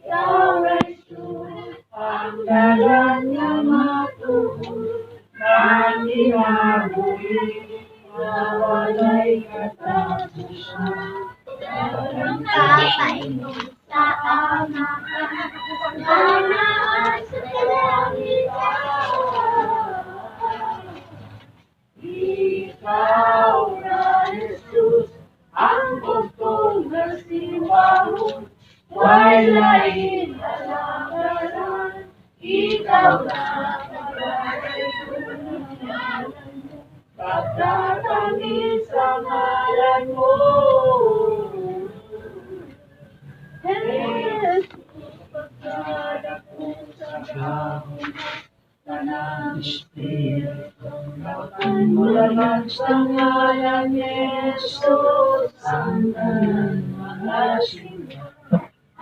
Ikaw ay sulit, ang dalan na matuhod, na tinahuli, na walay katapusan. Ang kapainom sa amahan, na naasa kalangitan. Ikaw na Jesus, ang bugtong na simbahon, walay halagaran, ikaw na paglalay kunalan, pagtatangin sa ngalan mo. Jesus, pagdadako sa dahon ng Espiritu, lakan mula sa ngalan ni Jesus, ang tanan mga simba,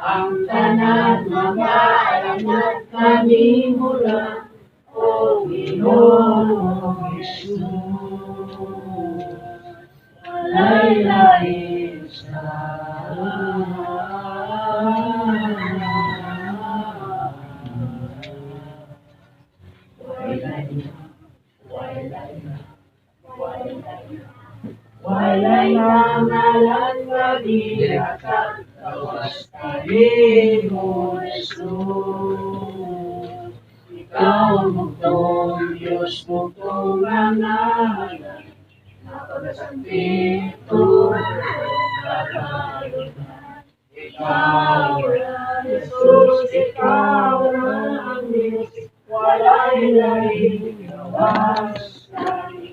ang tanan mga alangan kami mula, O Ginoong Jesus, walay lain sa walay na ngalan nga diyakan, tawas kami mo Jesus. Ikaw bugtong Diyos, bugtong ang ngalan, napagasantito, kakalunan. Ikaw na Jesus, ikaw na ang Diyos, walay lain gawas kami.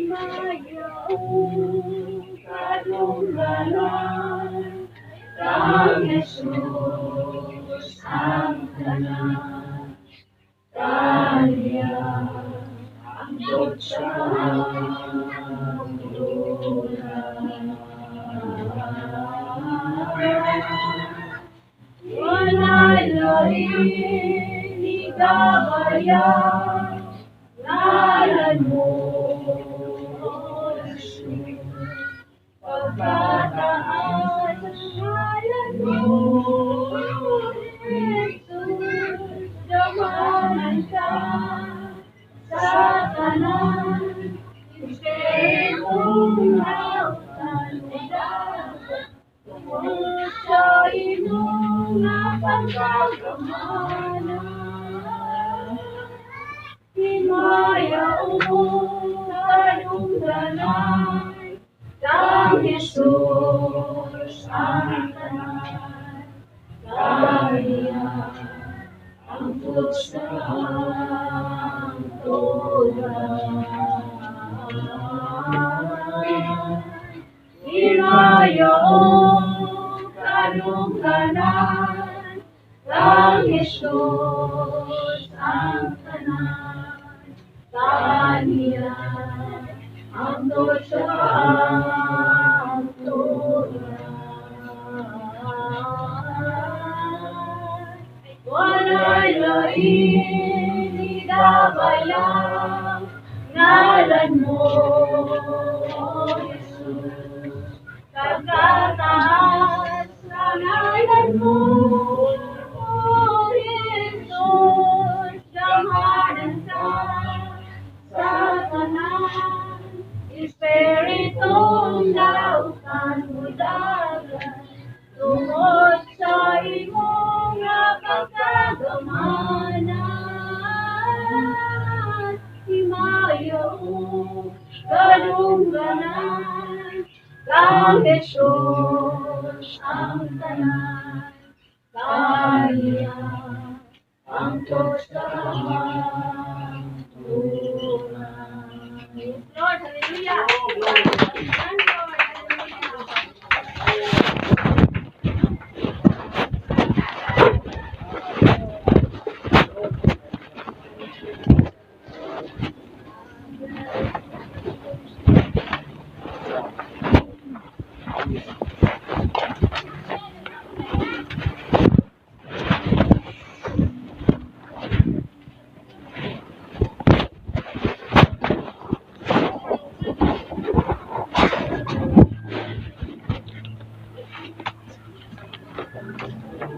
Mayong kadunggalan, ang Jesus ang tanan, Kanya ang dutsa ang lunan. Walay lain igabayan, ngalan mo, O Jesus, pagkataan sa ngalan mo, Jesus, damanan ka sa tanan, Espiritung nautan o dagat, tungkol sa inyong napagkagamanan. Himaya umong kadunggalan, kang Jesus ang tanan, Kanya ang Diyos na ang tulan. Himaya umong kadunggalan, kang Jesus ang tanan, Kanya ang Diyos ang tulan. Walay lain igabayan, ngalan mo, O Jesus, pagkataas sa ngalan mo, O Jesus, damanan ka sa tanan, Espiritong nautan mo dagat, tungkol sa imong napagkagamanan. Himaya mo kadunggalan, kang Jesus ang tanan, Kanya ang Diyos ang tulan. Lord, hallelujah!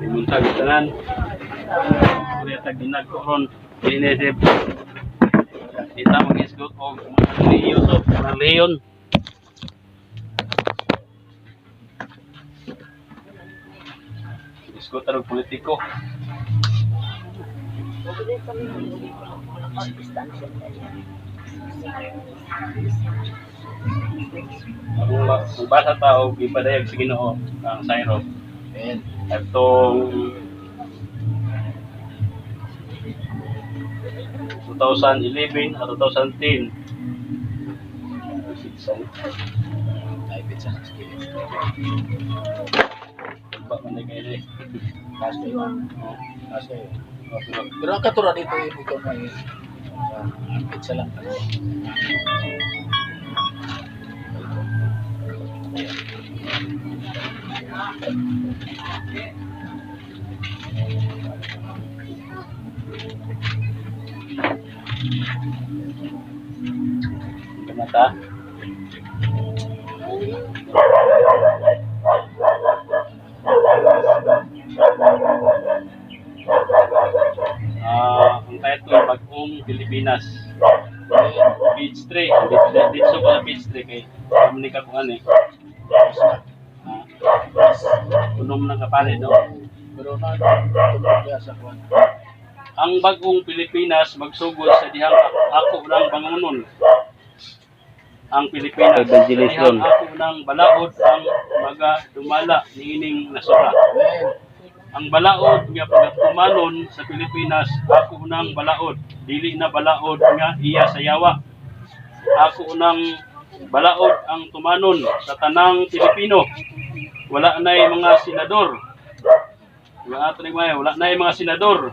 Limuntag tanan. Kuya tag dinag ko ron. Dinedeb. Kita mag-isgot o mga leon. Isgot tarong politiko. Ang basa tao, ipadayag sa Ginoo ang Sayro. Atong 2011 at 2010. Ba man kayo Pero ang katura dito yung ikaw na yun. Pizza lang. Kamata. Ang title Bagong Pilipinas. Page 3. Dito ko sa page 3 kay kami ka kung ano eh. Unom ng kapalit, no? Pero tulog sa kwan. Ang bagong Pilipinas magsugod sa dihang ako ng pangunon. Ang Pilipinas dihang ako ng balaod ang mga dumala niining nasura. Ang balaod nga pagatumanon sa Pilipinas ako ng balaod, dili na balaod nga iya sayawa. Ako ng balaod ang tumanon sa tanang Pilipino. Wala na'y mga senador. Wala na'y mga senador.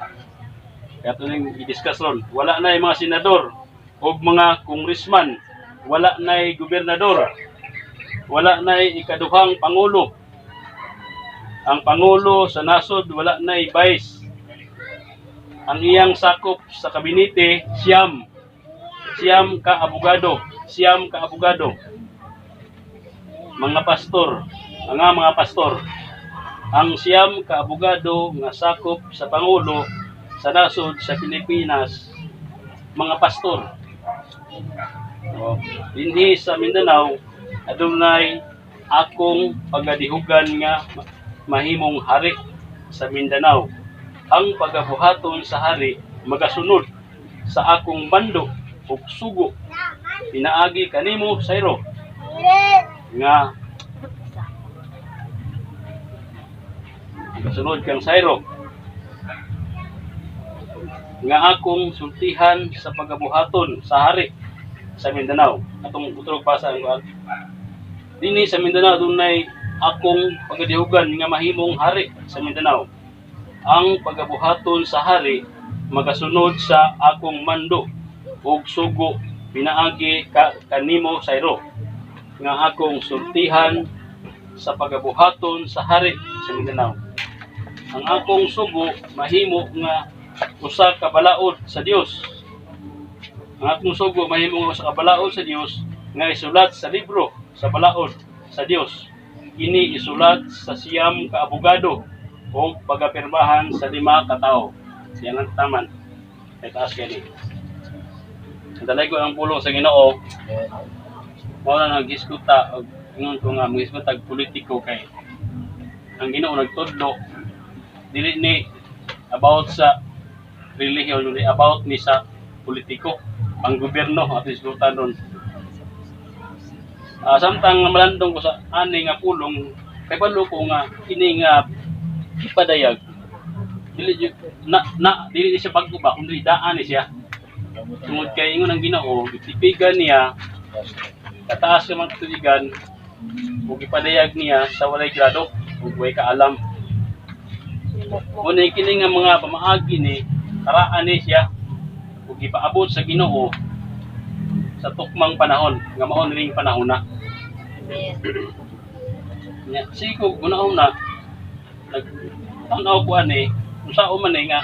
Kaya ito nang i-discuss ron. Wala na'y mga senador o mga kongresman. Wala na'y gobernador. Wala na'y ikaduhang pangulo. Ang pangulo sa nasod wala na'y vice. Ang iyang sakop sa kabinete siyam ka abogado. Mga pastor, mga pastor. Ang siyam ka abogado nga sakop sa pangulo sa nasod sa Pilipinas, mga pastor. Dinhi sa Mindanao adunay akong pagadihugan nga mahimong hari sa Mindanao. Ang pagabuhaton sa hari magasunod sa akong bando ug sugo. Pinaagi kanimo Sayro nga magasunod kang Sayro nga akong sultihan sa pagabuhaton sa hari sa Mindanao. Atong utrog pa sa ang dinhi sa Mindanao dunay akong pagadihugan nga mahimong hari sa Mindanao. Ang pagabuhaton sa hari magasunod sa akong mando ug sugo pinaagi kanimo Sayro nga akong sultihan sa pagabuhaton sa hari sa Mindanao. Ang akong sugo mahimo nga usa ka balaod sa Dios. Ang akong sugo mahimo nga usa ka balaod sa Dios nga isulat sa libro sa balaod sa Dios. Kini isulat sa siyam ka abogado o pagapirmahan sa 5 ka tawo. Siya ang taman. Kay taas kani. Dalay ko ang pulong sa Ginoo. Mao na nagdiskuta og ingon ko nga magdiskuta og politiko kay ang Ginoo nagtudlo dili ni about sa relihiyon, ni about ni sa politiko, ang gobyerno at isgutan ron. Samtang malandong ko sa ani nga pulong kay balo ko nga kini nga ipadayag dili dili siya bago ba kundi daan ni siya tungod kay ingon ang Ginoo itipigan niya kataas ka man tuligan ug ipadayag niya sa walay grado ug way kaalam. Muna kini nga mga pamaagi ni karaan ni siya ug ipaabot sa Ginoo sa tukmang panahon nga mao ning panahon na. Nya sigo una-una nagtanaw ko ani unsa man nga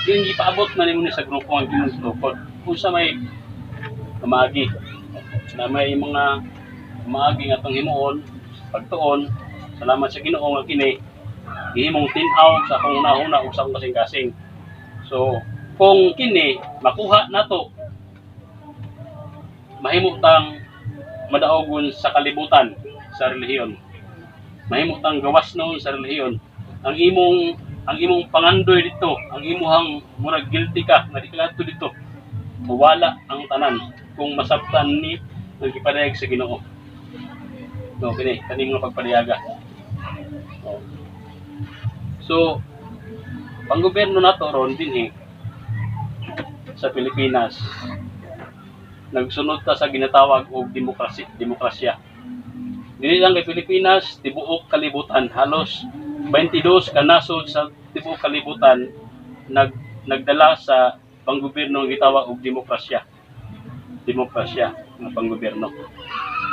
yung ipaabot man nimo sa grupo ang ginusulokod. Unsa may pamaagi na may mga pamaagi nga atong himuon pagtuon salamat sa Ginoo nga kini gihimong tin-aw sa akong una-una ug sa akong kasing-kasing. So kung kini makuha nato, mahimo tang madaogon sa kalibutan sa relihiyon. Mahimo tang gawas noon sa relihiyon. Ang imong pangandoy dito, ang imuhang murag guilty ka na di ka adto dito. Wala ang tanan kung masabtan ni nagkipadayag sa Ginoo. No, kani mga pagpadayaga. So, panggobyerno nato ron din sa Pilipinas, nagsunod ta sa ginatawag og demokrasya. Dili lang kay Pilipinas, tibuok kalibutan, halos 22 ka nasod sa tibuok kalibutan nagdala sa panggobyerno nga gitawag og demokrasya. Demokrasya nga panggobyerno.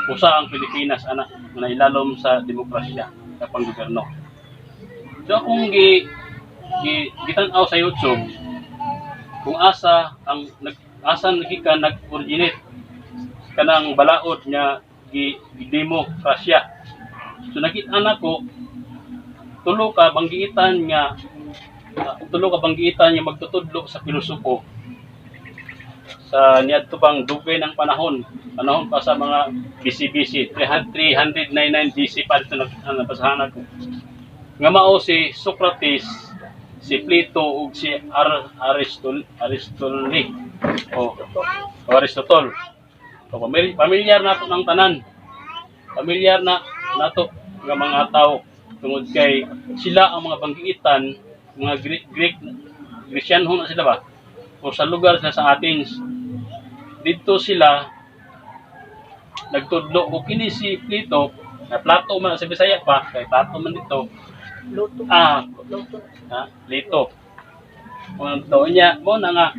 Usa ang Pilipinas ana nga ilalom sa demokrasya nga panggobyerno. So akong gitan-aw sa YouTube kung asa nagikan nag-originate kanang balaod nga demokrasya. So nakita nako tulo ka banggitan nga magtutudlo sa pilosopo sa niadto bang dugay ng panahon pa sa mga BC 399 BC pa dito nabasahan ko nga mao si Socrates, si Plato ug si Aristotle. So, pamilyar nato ng tanan. Pamilyar na nato nga mga tao tungod kay sila ang mga banggitan, mga Grecianhon na sila ba? O sa lugar sa Athens. Dito sila nagtudlo o kini si Plato, na Plato man sa Bisaya pa, kay Plato man dito. Plato. Kung niya mo na nga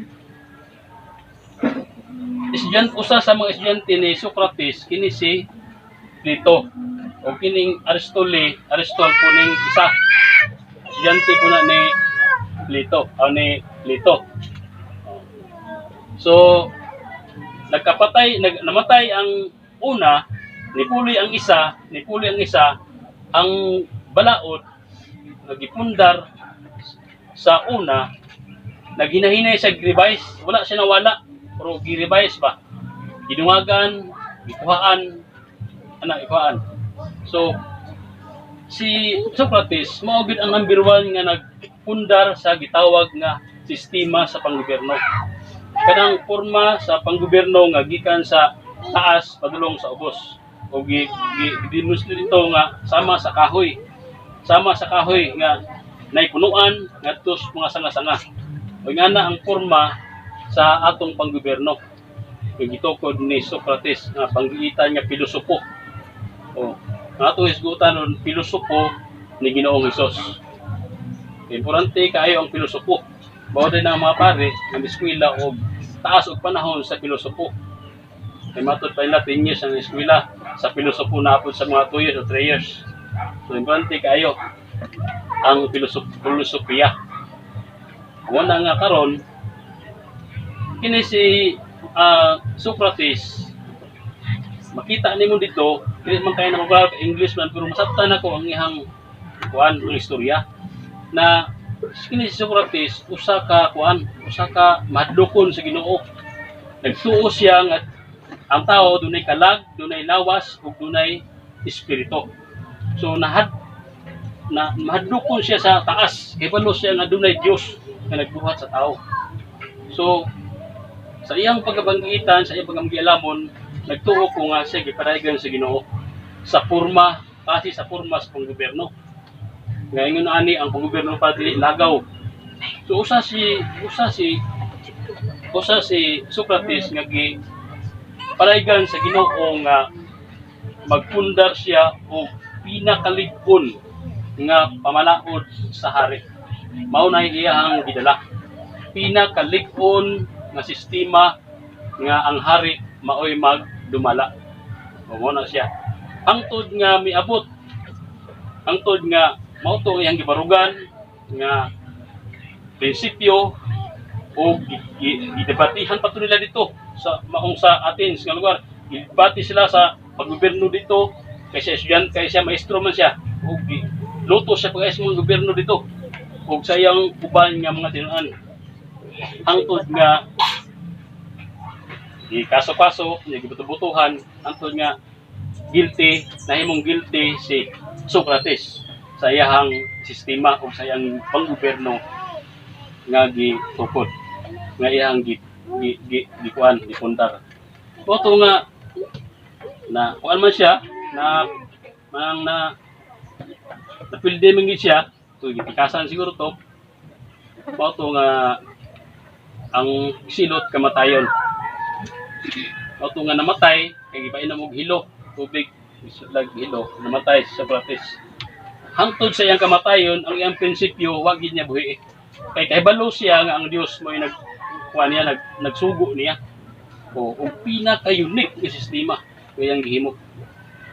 usa sa mga estudyante ni Socrates kini si Plato o kining Aristotle puning isa estudyante po na ni Plato. So namatay ang una, nipuli ang isa, ang balaod nagipundar sa una, naghinahinay sa revise, wala siya nawala, pero gi-revise ba? Ginuwagan, ikuhaan. So, si Socrates, mao gid ang number 1 nga nagpundar sa gitawag nga sistema sa panggobyerno. Kanang forma sa panggobyerno nga gikan sa taas padulong sa ubos. O gidemonstrate dito nga sama sa kahoy nga naipunuan ngadtos mga sanga-sanga. O nga na ang forma sa atong panggobyerno. Gitukod ni Socrates nga panggitan nga pilosopo. O ato hisgutan nun pilosopo ni Ginoong Hesus. Importante kaayo ang pilosopo. Bawo din ang mga pare nga eskwela og taas og panahon sa pilosopo. Kay matod pa nila 10 years ang eskwela sa pilosopo na apod sa mga 2 years o 3 years. So importante kaayo ang filosofiya. Wala nga karon kini si Socrates, makita nimo dito, dili man kay nang English man pero masabtan ako ang ihang ang istorya na kini si Socrates usa ka madlukon sa Ginoo. Nagtuo siya nga ang tao dunay kalag, dunay lawas ug dunay espiritu. So mahadlukon siya sa taas, ibalo siya nga dunay Dios nga nagbuhat sa tao. So sa iyang pagkabanggitan, sa iyang pagkamgialamon, nagtuo ko nga siya gipadayon sa Ginoo sa forma sa panggobyerno. Ngayon ani ang panggobyerno pa dili lagaw. So usa si Socrates nga gipadayon sa Ginoo nga magpundar siya og pinakalig-on nga pamalaod sa hari. Mao na iyang gidala. Pinakalig-on nga sistema nga ang hari maoy magdumala. Mao na siya. Hangtod nga miabot. Hangtod nga mao to iyang gibarugan nga prinsipyo o gidebatihan pa to nila dito sa maong sa Athens nga lugar. Gidebati sila sa paggobyerno dito kay siya estudyante, kay siya maestro man siya. O luto siya pag mga gobyerno dito. Ug sayang uban nga mga tinuan. Hangtod nga kaso-kaso, gibutuhan, hangtod nga guilty, nahimong guilty si Socrates sa iyahang sistema o sa iyang panggobyerno nga gitukod, nga iyang gipundar. Moto nga na kuan man siya na manang na napilde man gid siya, so gipikasan siguro to. Moto nga ang silot kamatayon. Moto nga namatay kay gipainom og hilo, tubig lag hilo, namatay si Socrates. Hangtod sa iyang kamatayon, ang iyang prinsipyo wag gid niya buhi. Kay kahibalo siya nga ang Dios mo nagsugo niya. O pinaka-unique nga sistema kayang gihimo.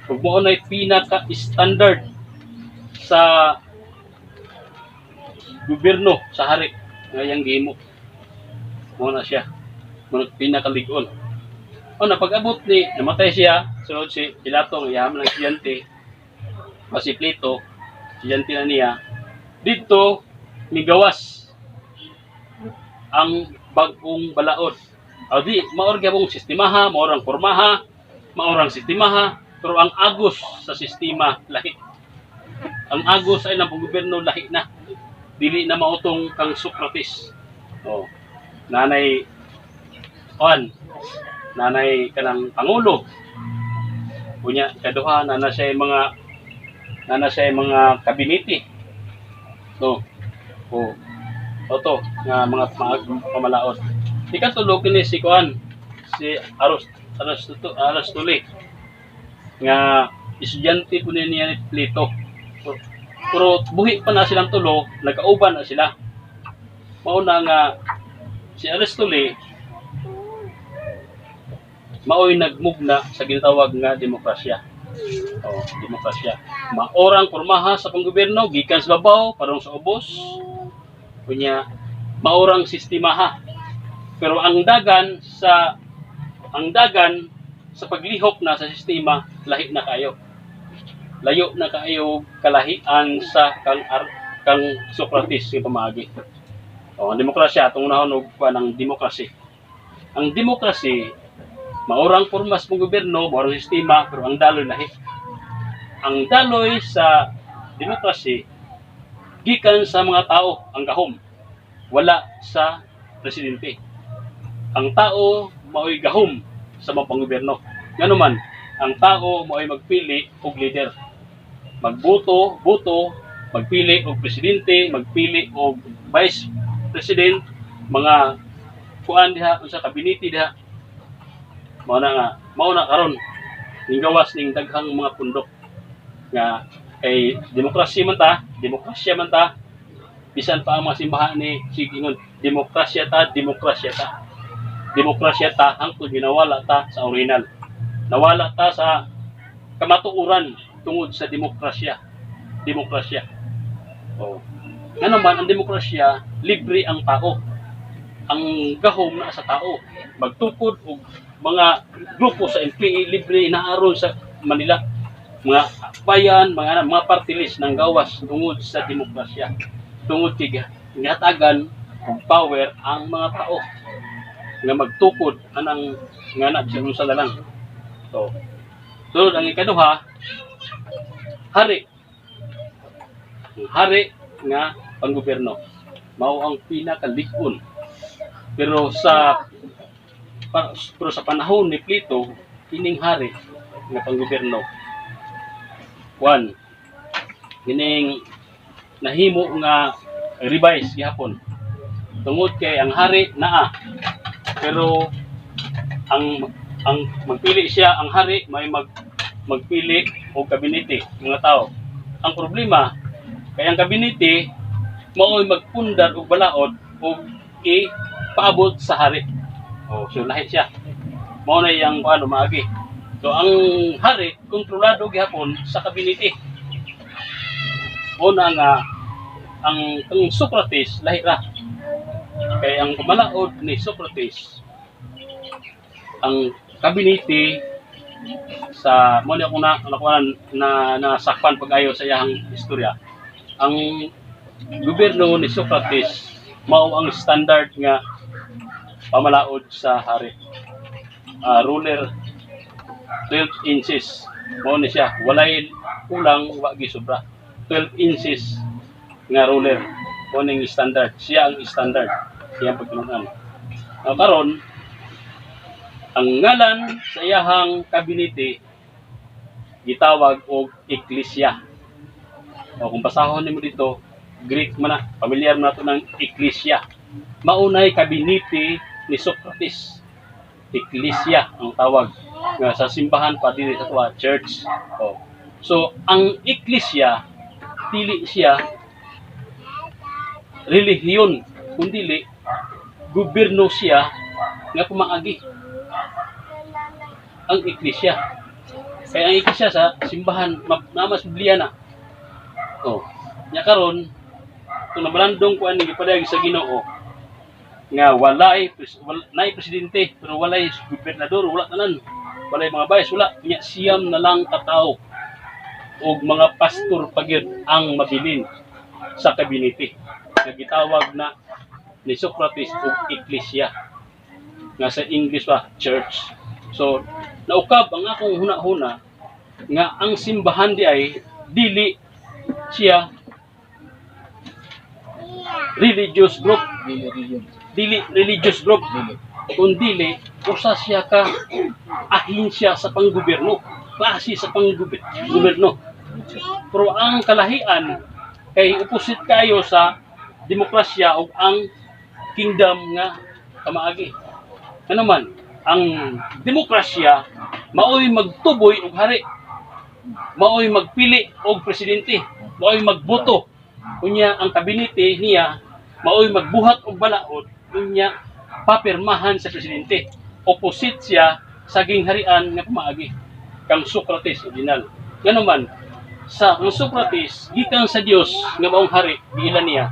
Ug mao nay pinaka-standard sa gobyerno sa hari kayang gihimo. Mao na siya. Mao pinaka-lig-on. O napag-abot ni namatay siya, sunod si Pilato nga yaman ng estudyante. O si Plato, estudyante na niya. Dito migawas ang bag-ong balaod. O di, maor gyapong sistemaha, maorang pormaha, maorang sistemaha, pero ang agos sa sistema lahi. Ang agos ay ng gobyerno lahi na. Dili na mautong kang Socrates. O, nanay kanang pangulo. Kunya kaduha nana siya mga kabinete. No. O, oto nga mga pamalaod. Ikatulog kini si Aristotle nga estudyante po niya ni Plato. Pero buhi pa na silang tulo, nagkauban na sila. Mauna nga si Aristotle maoy nagmugna sa ginatawag nga demokrasya. Demokrasya. Maorang pormaha sa panggobyerno gikan sa babaw parang sa ubos. Kunya maorang sistemaha. Pero ang dagan sa paglihok na sa sistema lahi na kayo. Layo na kayo kalahian sa kang Socrates nga pamaagi. Ang demokrasya atong unahon og ng demokrasy. Ang demokrasy maorang pormas ng gobyerno, maorang sistema, pero ang daloy lahi. Ang daloy sa demokrasy gikan sa mga tao ang gahom. Wala sa presidente. Ang tao mao'y gahom sa mga panggobyerno. Nganuman, ang tao mao'y magpili og leader. Magboto, magpili og presidente, magpili og vice president, mga kuan diha sa kabinete diha. Mao na karon ning gawas ning daghang mga pundok nga kay demokrasya man ta, bisan pa ang mga simbahan ni sigingon demokrasya ta. Demokrasya ta hangtod ginawala ta sa original. Nawala ta sa kamatuoran tungod sa demokrasya. Nga naman ang demokrasya, libre ang tao. Ang gahom na sa tao. Magtukod og mga grupo sa NPA libre inaaron sa Manila. Mga bayan, mga party list ng gawas tungod sa demokrasya. Tungod kay gihatagan og power ang mga tao nga magtukod anang nga sa dalang. So, sunod ang ikaduha, hari nga panggobyerno. Mao ang pinakalig-on. Pero sa panahon ni Plato, kining hari nga panggobyerno, kining nahimo nga revise gihapon. Tungod kay ang hari naa, pero ang magpili siya, ang hari may magpili og kabinete mga tao. Ang problema kay ang kabinete mao'y magpundar og balaod og paabot sa hari. So lahi siya. Mao na yang maagi. So ang hari kontrolado gihapon sa kabinete. Una nga ang Socrates lahi ra. Kay ang pamalaod ni Socrates ang kabinete sa mo ni ako na sakpan pag-ayo sa iyang istorya. ang gobyerno ni Socrates mao ang standard nga pamalaod sa hari. Ruler 12 inches mao ni siya, walay kulang wa gi sobra. 12 inches nga ruler mao ning standard, siya ang standard, siya ang pagtulunan. Karon ang ngalan sa iyahang kabinete gitawag og Ecclesia. O kung basahon nimo dito, Greek man na, pamilyar na ito ng Ecclesia. Maunay kabinete ni Socrates. Ecclesia ang tawag nga sa simbahan pa dili sa tuwa, church. O. So, ang Ecclesia, dili siya relihiyon, kundi gobyerno siya nga pumaagi. Ang Ecclesia. Kaya ang Ecclesia sa simbahan, namas Biblia na. O. Nya karon kung nabalandong ko ani gipadayag sa Ginoo nga walay presidente pero walay gobernador, wala tanan, walay mga bayas, wala nya siyam na lang katao og mga pastor pagyud ang mabilin sa kabinete nga gitawag na ni Socrates og Ecclesia nga sa English pa church. So naukab ang akong huna-huna nga ang simbahan di ay dili siya religious group, dili religious group, kundi usa siya ka ahinsya sa panggobyerno, klase sa panggobyerno. Pero ang kalahian kay opposite kayo sa demokrasya o ang kingdom nga kamaagi. Ano man, ang demokrasya maoy magtuboy og hari, maoy magpili og presidente, maoy magboto. Unya ang kabinete niya maoy magbuhat og balaod, unya papirmahan sa presidente. Opposite siya sa gingharian nga pamaagi kang Socrates original. Ngano man sa ang Socrates gikan sa Dios nga maong hari, giilan niya.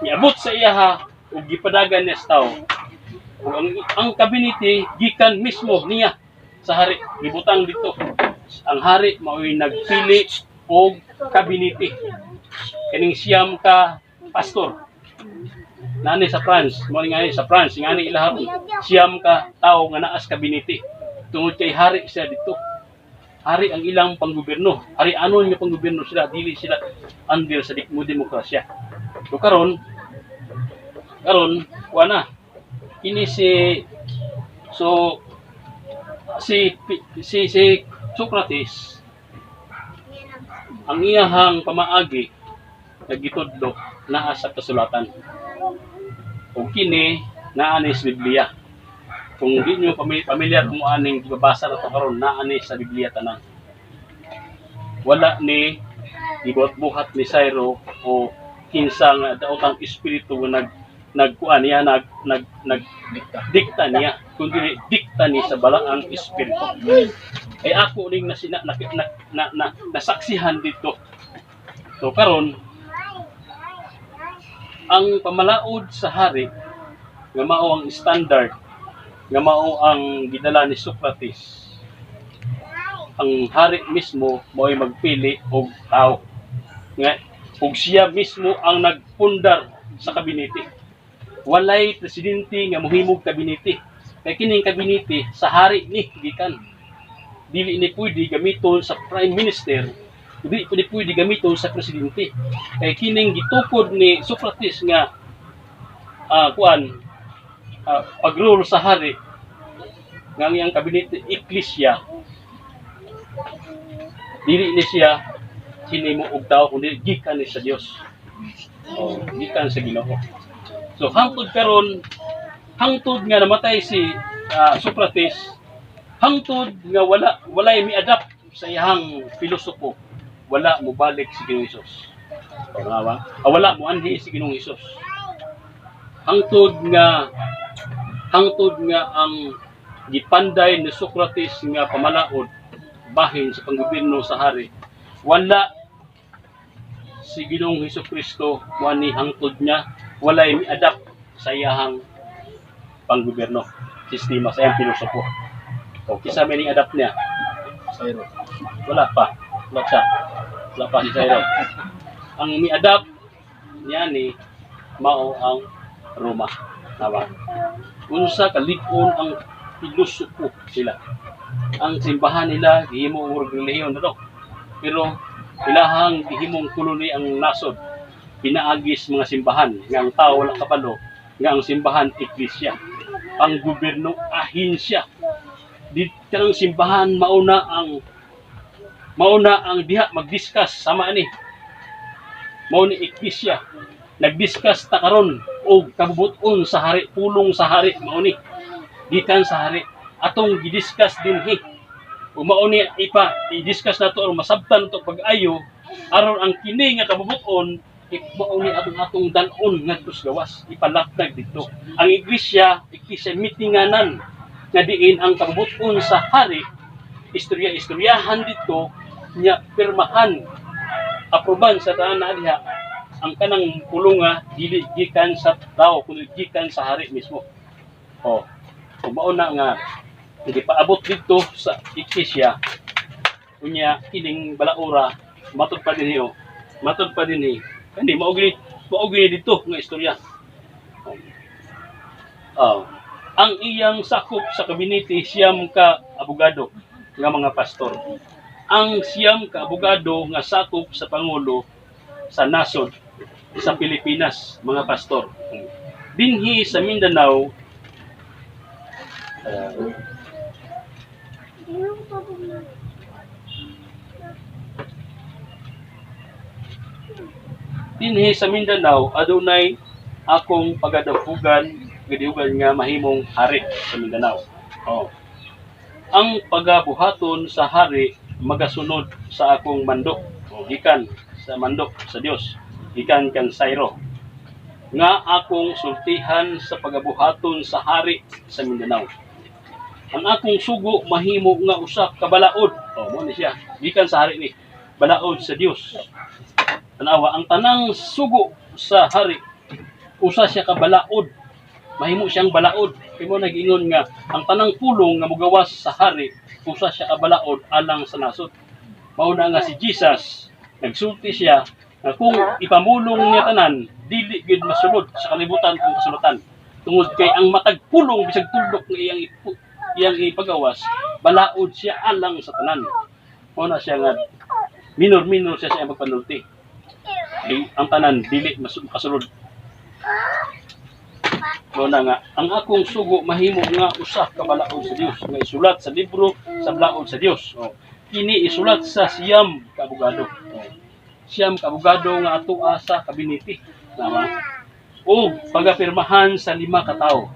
Niabot sa iyaha ug gipadagan niya sa tao. Ug ang kabinete gikan mismo niya sa hari, gibutang dito. Ang hari maoy nagpili og kabinete. Kining siyam ka pastor. Nani sa France, mo nga sa France, ngani ilahon siyam ka tao nga naas kabinete. Tungod kay hari siya dito. Hari ang ilang panggobyerno. Hari anon nga panggobyerno sila, dili sila under sa demokrasya. So karon wala ini si Socrates ang iyahang pamaagi nagitudlo naa sa kasulatan. O kini naa ni sa Biblia. Kung di nyo pamilyar kung aning gibabasa na ito karon, naa ni sa Biblia tanan. Wala ni ibuhat-buhat ni Cyril o kinsa nga daotang espiritu nga nagkuan niya nagdikta niya, kundi dikta ni sa balaang espiritu. Ay ako ning nasaksihan dito. So karon ang pamalaod sa hari nga mao ang standard, nga mao ang gidala ni Socrates. Ang hari mismo mo'y magpili og tao nga ug siya mismo ang nagpundar sa kabinete. Walay presidente nga mohimog kabinete. Kay kining kabinete sa hari ni gikan. Dili ni pwede gamiton sa prime minister, dili pwede gamiton sa presidente. Kay kining gitukod ni Socrates nga pag-rule sa hari nga ang kabinete Ecclesia, dili ni siya hinimo og tao kundi gikan ni sa Dios. Gikan sa Ginoo. So hangtod karon, hangtod nga namatay si Socrates, hangtod nga walay mi-adapt sa iyang pilosopo, wala mo balik si Ginoong Hesus. Wala mo anhi si Ginoong Hesus. Hangtod nga ang gipanday ni Socrates nga pamalaod bahin sa panggobyerno sa hari, wala si Ginoong Hesukristo wani hangtod niya walay mi-adapt sa iyang panggobyerno sistema, sa iyang pilosopo. O kisa may ning-adapt niya? Cyril. Wala pa si Cyril. ang mi-adapt niya ni mao ang Roma. Tama. Unsa ka lig-on ang pilosopo sila. Ang simbahan nila gihimo og relihiyon na to. Pero ilahang gihimong koloni ang nasod. Pinaagis mga simbahan nga ang tao wala kabalo nga ang simbahan iglesia. Ang gobyerno ahinsya. Dito ang simbahan mauna ang diha mag-discuss sama ni. Mao ni iglesia. Nag-discuss ta karon og kabubuton sa hari, pulong sa hari mao ni. Gikan sa hari atong gidiscuss dinhi. Ug mao ni i-discuss nato aron masabtan to pag-ayo aron ang kini nga kabubuton mao ni atong dalon ngadto sa gawas ipalatag dito. Ang iglesia mitinganan nga diin ang kabubuton sa hari istoryahan dito nya pirmahan aproban sa tanan na diha ang kanang pulunga dili gikan sa tao kundi gikan sa hari mismo. Oh, ug mao na nga hindi paabot dito sa iglesia unya kining balaura matud pa dinhi hindi mao gini dito nga istorya. Ang iyang sakop sa kabinete siyam ka abogado nga mga pastor. Ang siyam ka abogado nga sakop sa pangulo sa nasod sa Pilipinas, mga pastor. Dinhi sa Mindanao, adunay akong pagadapugan nga mahimong hari sa Mindanao. Ang pagabuhaton sa hari magasunod sa akong mandok. Gikan sa mandok sa Dios. Gikan kang Sayro. Nga akong sultihan sa pagabuhaton sa hari sa Mindanao. Ang akong sugo mahimo nga usa ka balaod. Mo ni siya. Gikan sa hari ni balaod sa Dios. Tanawa ang tanang sugo sa hari usa siya ka balaod. Mahimo siyang balaod. Kay mo nag-ingon nga ang tanang pulong nga mogawas sa hari usa siya ka balaod alang sa nasod. Mao na nga si Jesus nagsulti siya na kung ipamulong niya tanan dili gid masulod sa kalibutan kung kasulatan. Tungod kay ang matag pulong bisag tuldok nga iyang ipagawas balaod siya alang sa tanan. Mao na siya nga minor siya sa iyang pagpanulti. Ang tanan dili makasulod. Muna nga, ang akong sugo mahimo nga usa ka balaod sa Dios nga isulat sa libro sa balaod sa Dios. Kini isulat sa siyam ka abogado. Siyam ka abogado nga atoa sa kabinete. Tama? O pagapirmahan sa 5 ka tawo.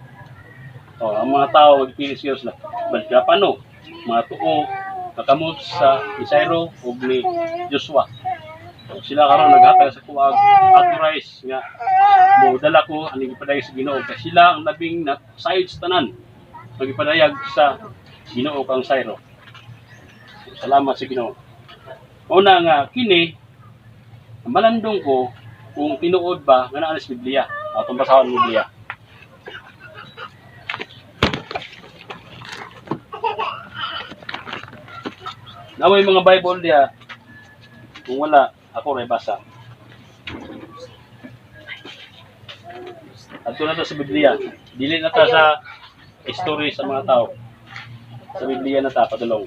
Ang mga tawo magpili siya sila. Balgapano, mga tuo, kakamot sa ni Sayro o ni Joshua. Sila karon naghatag sa kuwag authorize nga mo dala ko ang ipadayag sa Ginoo kay sila ang labing na side sa tanan magipadayag sa Ginoo kang Sayro. Salamat sa Ginoo. Una nga kini malandong ko kung tinuod ba nga naa sa Biblia atong basahon ng Biblia. Naway mga Bible diha kung wala ako ray basa. Adto na to sa Biblia. Dili na ta sa history sa mga tao. Sa Biblia na ta padulong.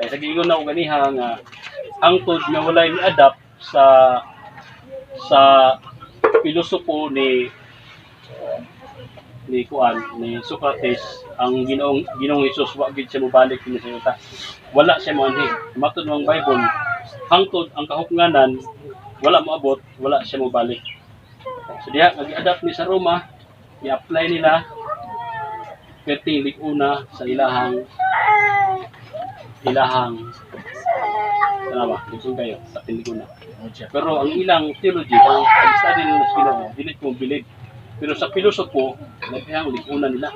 Kaya sa giingon na og ganiha nga hangtod nga walay mi-adapt sa pilosopo ni Socrates ang Ginoong Hesus wa gid siya mobalik kini sa yuta. Wala siya moanhi. Matud ng Bible hangtod ang kahupnganan wala moabot, wala siya mobalik. So diha nag-adapt ni sa Roma, i-apply nila perting lig-una sa ilahang tama, dito kayo sa lig-una. Pero ang ilang theology, ang study nila sa Ginoo, dili ko bilib. Pero sa pilosopo, nagkayang lig-una nila.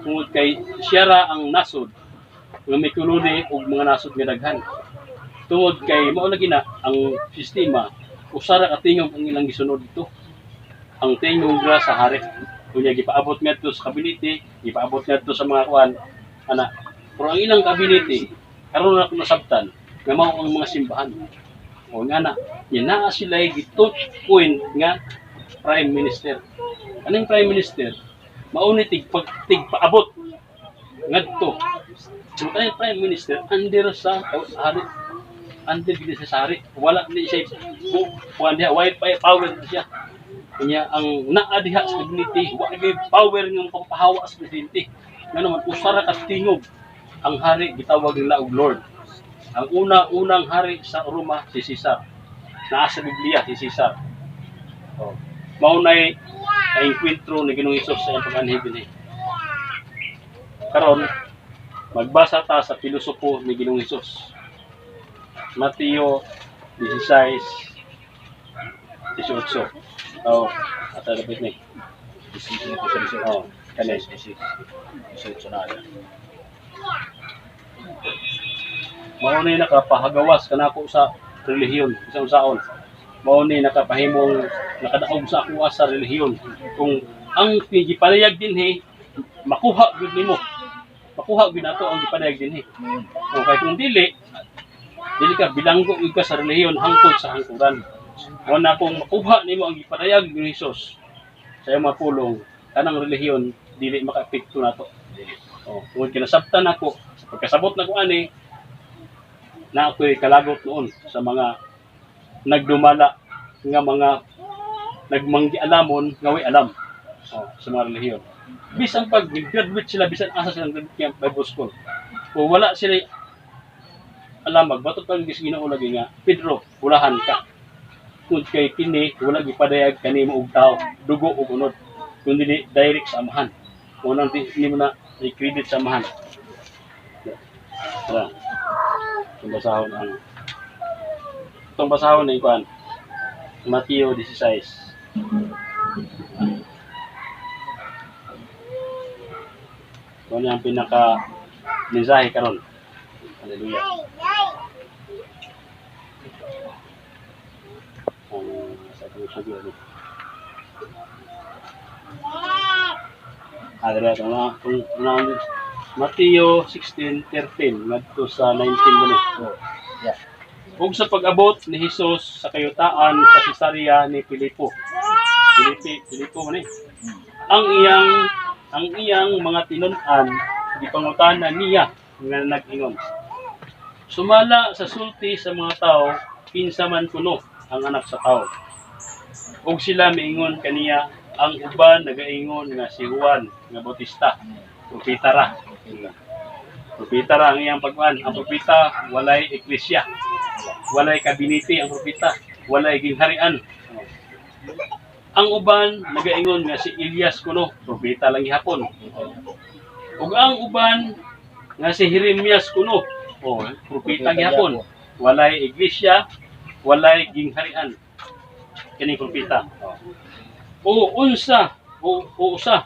Tungod kay siya ra ang nasod nga may koloni og mga nasod nga daghan. Tungod kay mao lagi na ang sistema usara ka tingog ang ilang gisunod dito. Ang tingog ra sa hari. Kunya gipaabot ngadto sa kabinete, gipaabot ngadto sa mga kuan ana. Pero ang ilang kabinete karon na nasabtan nga mao ang mga simbahan. O nga na, yan na sila gito point nga Prime Minister. Anong Prime Minister? Mauni tigpaabot ngadto. So kanang Prime Minister under sa hari, under gid sa hari. Wala ni siya kuan diha wifi power na siya. Kanya ang naa diha sa dignity, wa may power nga pampahawa sa presidente. Nga naman usara ka tingog ang hari gitawag nila og Lord. Ang unang hari sa Roma si Caesar. Naa sa Biblia si Caesar. Oh. Maunay na-enkwentro ni Ginoong Hesus sa iyang pag-anhid dinhi. Karon magbasa ta sa pilosopo ni Ginoong Hesus. Mateo 16:18. Oh, ata dapat ni. Isipin ko sa isip. Oh, kanay. Isip na yan. Mao ni nakapahagawas kanako sa relihiyon isang saon. Mao ni nakapahimong nakadaog sa ako sa relihiyon. Kung ang gipanayag dinhi makuha gud nimo. Makuha gid nato ang gipanayag dinhi. O kay kung dili ka bilanggo ug ka sa relihiyon hangtod sa hangturan. Mao na kung makuha nimo ang gipanayag ni Hesus sa iyong mapulong kanang relihiyon dili makaapekto nato. O kung kinasabtan ako pagkasabot na ko ani na ako'y kalagot noon sa mga nagdumala nga mga nagmanggialamon nga way alam sa mga relihiyon. Bisan pag graduate sila, bisan asa silang graduate ng Bible School. Kung wala sila alam, magbatot pang Ginoo lagi nga, Pedro, ulahan ka. Kung kay kini, wala gipadayag kanimo og tao, dugo o unod. Kung dili direct sa amahan. Kung nang di mo na i-credit sa amahan. Tara. Itong basahon ang itong basahon na ikuan Mateo 16. Ito ang pinaka mensahe karon. Hallelujah. Sa puso ko. Adra ito na kung Mateo 16:13 ngadto sa 19 mo. Yeah. Ug sa pag-abot ni Hesus sa kayutaan sa Cesarea ni Filipo man ni. Ang iyang mga tinun-an gipangutana niya nga nag-ingon. Sumala sa sulti sa mga tao kinsa man kuno ang anak sa tao. Ug sila miingon kaniya ang uban nagaingon nga si Juan nga Bautista. Propeta ra. Propeta ra ang iyang pagkuan. Ang propeta walay eklesia. Walay kabinete ang propeta. Walay gingharian. Ang uban nagaingon nga si Elias kuno, propeta lang gihapon. Ug ang uban nga si Jeremias kuno, propeta gihapon. Walay iglesia, walay gingharian. Kini propeta. O usa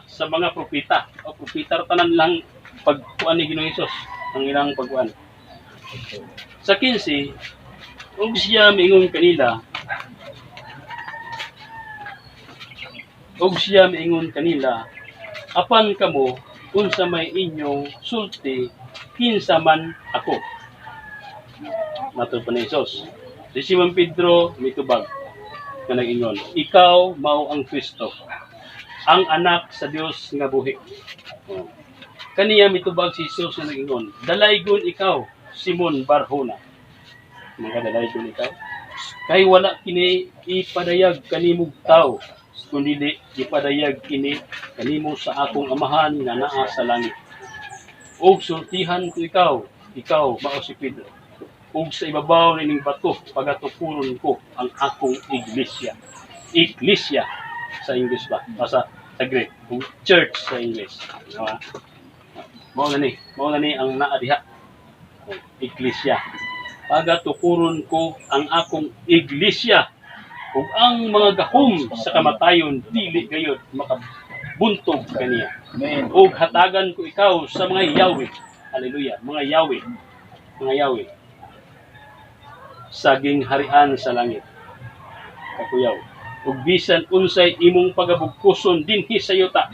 sa mga propeta. O propeta tanan lang pagkuan ni Ginoong Hesus ang ilang pagkuan. Sa 15, ug siya miingon kanila, apan kamo unsa may inyong sulti kinsa man ako. Matod pa ni Hesus. Si Simon Pedro mitubag nga nag-ingon, ikaw mao ang Kristo, ang anak sa Dios nga buhi. Kaniya mitubag si Jesus nga nag-ingon, dalaygon ikaw, Simon Barjona. Mga dalaygon ikaw. Kay wala kini ipadayag kanimong tao, kundi ipadayag kini kanimo sa akong amahan nga naa sa langit. Og sultihan ko ikaw mao si Pedro. Ug sa ibabaw ning bato pagatukuron ko ang akong iglesia. Iglesia sa English ba? Sa Greek, church sa English. Mao na ni ang naa diha. Iglesia. Pagatukuron ko ang akong iglesia. Ug ang mga gahom sa kamatayon dili gayud makabuntog kaniya. Amen. Ug hatagan ko ikaw sa mga Yahweh. Hallelujah. Mga Yahweh. Sa gingharian sa langit. Kakuyaw. Ug bisan unsay imong pagabugkuson dinhi sa yuta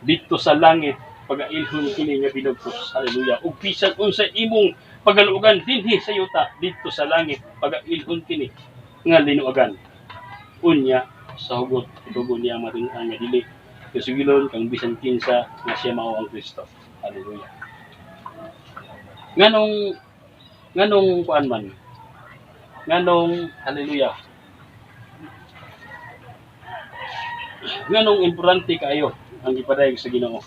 dito sa langit pagailhon kini nga binugkos. Hallelujah. Ug bisan unsay imong pagalugan dinhi sa yuta dito sa langit pagailhon kini nga linuagan unya sa hugot tugon niya maring-an nga dili kasugilon kang bisan kinsa nga siya mao ang Kristo. Hallelujah. Nganong kuan man, nganong hallelujah, nganong importante kaayo ang ipadayag sa Ginoo.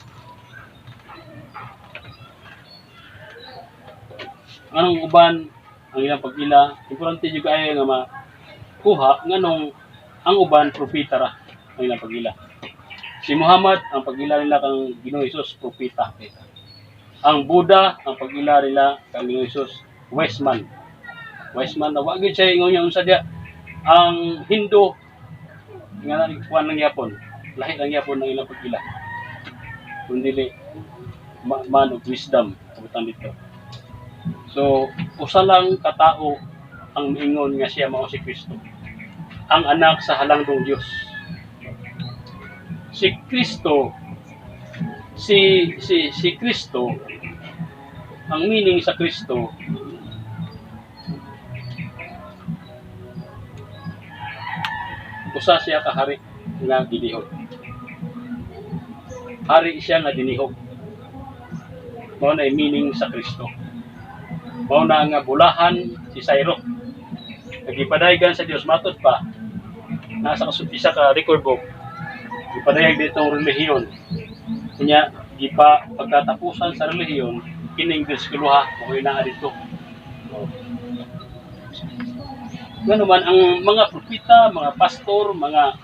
Anong uban ang ilang pagila, importante jud kaayo nga makuha nganong ang uban propeta ra ang ilang pagila. Si Muhammad ang pagila nila kang Ginoo Hesus propeta. Ang Buddha ang pagila nila kang Ginoo Hesus wise man. Wise man na wa gyud siya ingon niya unsa dia. Ang Hindu nga kuan lang yapon. Lahi lang yapon ang ilang pagila. Kundi man of wisdom sabutan dito. So, usa lang katao ang miingon nga siya mao si Kristo. Ang anak sa halangdong Dios. Si Kristo, si Kristo, ang meaning sa Kristo, usa siya ka hari nga gidihok. Hari siya nga dinihok. Mao na meaning sa Kristo. Mao na nga bulahan si Cyrus. Nagipadaygan sa Dios matud pa. Nasa isa ka record book. Gipadayag ditong relihiyon. Kanya gipa pagkatapusan sa relihiyon kining diskuluha mo naa dito. Ngano man ang mga propeta, mga pastor, mga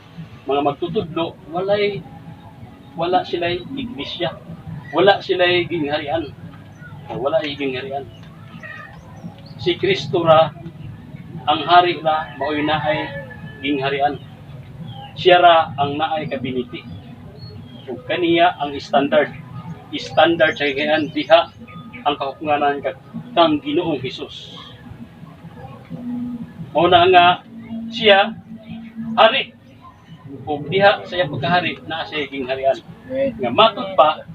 magtutudlo wala sila iglesia. Wala sila gingharian. Wala gingharian. Si Kristo ra ang hari ra maoy naay gingharian. Siya ra ang naay kabiniti. Ug kaniya ang standard sa gingharian diha ang kahukunganan kang Ginoong Hesus. Mao na nga siya hari ug diha sa iyang pagkahari naa siya gingharian. Nga matud pa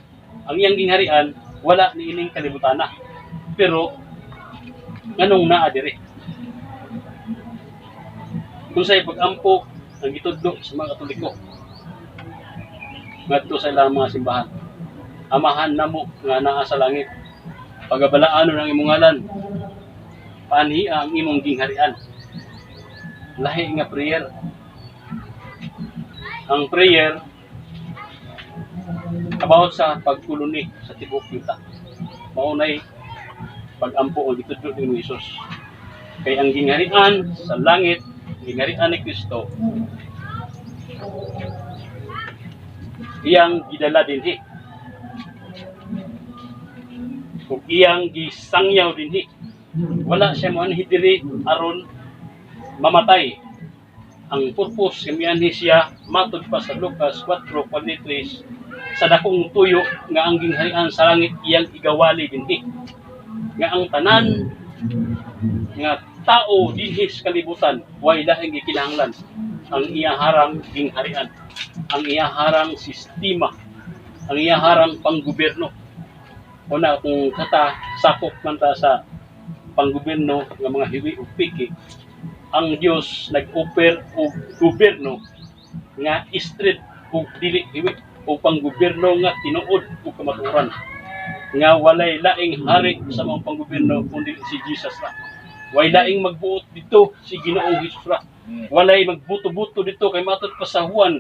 ang iyang gingharian wala niining kalibutan na. Pero nganong naa diri? Kung sa'y pag-ampo ang gitudlo sa mga Katoliko ngadto sa ilang mga simbahan, amahan namo nga naa sa langit, pagabalaan ang imong ngalan, panhi ang imong gingharian. Lahi nga prayer. Ang prayer about sa pagkuluni sa tibok yuta. Maunay pag-ampo o gitudlo ni Hesus. Kay ang gingharian sa langit, gingharian ni Kristo, iyang gidala dinhi. Ug iyang gisangyaw dinhi. Wala siya mo diri aron mamatay. Ang purpose kamianhi siya matud pa sa Lucas 4:43 sa dakong tuyo nga ang gingharian sa langit iyang igawali dinhi. Nga ang tanan nga tao dinhi sa kalibutan way laing gikinahanglan ang iyaharang gingharian, ang iyaharang sistema, ang iyaharang panggobyerno. Una kung kata sakop man ta sa panggobyerno nga mga hiwi ug piki, ang Dios nag-offer og gobyerno nga straight ug dili hiwi o panggobyerno nga tinuod ug kamatuoran nga walay laing hari sa mga panggobyerno kundi si Jesus ra. Walay laing magbuot dito si Ginoong Hesus ra. Walay magbuto-buto dito kay matud pa sa Juan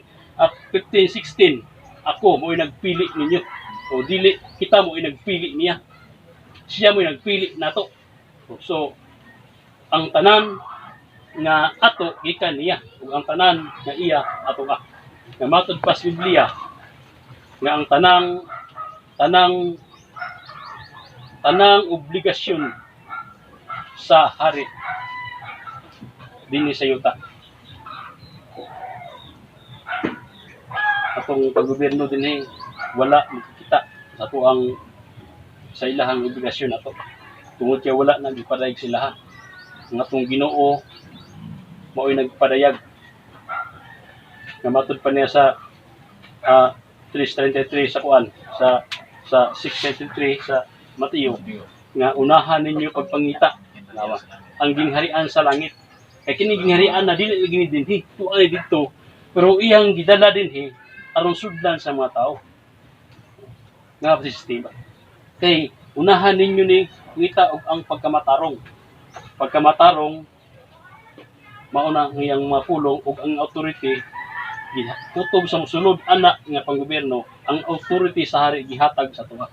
15:16, ako mo'y nagpili ninyo o dili kita mo'y nagpili niya. Siya mo'y nagpili nato. So ang tanan nga ato gikan niya ug ang tanan nga iya ato ka. Nga matud pa sa Biblia nga ang tanang obligasyon sa hari dinhi sa yuta. Atong paggobyerno dinhi wala makita sa tuang sa ilahang obligasyon nato. Tungod kay wala nang gipadayag sila. Ang atong Ginoo mao'y nagpadayag. Nga matud pa niya sa 3:33 sa kuan sa 6:33 sa Mateo nga unahan ninyo pagpangita nawa ang gingharian sa langit. Kay kini gingharian na dili lagi dinhi tuay dito pero iyang gidala dinhi aron sudlan sa mga tao. Nga ba sistema? Kay unahan ninyo ni ngita og ang pagkamatarong. Pagkamatarong mauna ang iyang mga pulong ug ang authority kutob sa mosulod anak nga panggobyerno, ang authority sa hari gihatag sa tuwa.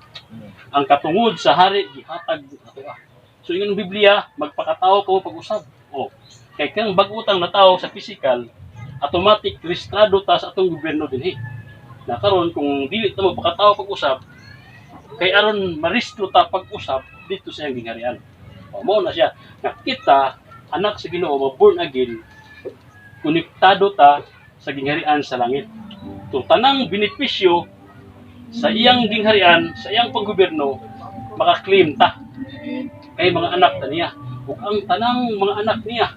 Ang katungod sa hari gihatag sa tuwa. So ingon Biblia, magpakatao ko pag-usab. Oh, kay kang bag-utang na tao sa physical, automatic registrado ta sa atong gobyerno dinhi. Na karon kung dili ta magpakatao pag-usab, kay aron maristro ta pag-usab dito sa iyang gingharian. Mao na siya. Nga kita anak sa Ginoo, born again, konektado ta sa gingharian sa langit. So, tanang benepisyo sa iyang gingharian, sa iyang paggobyerno, makaklaim ta. Kay mga anak ta niya. Ug ang tanang mga anak niya,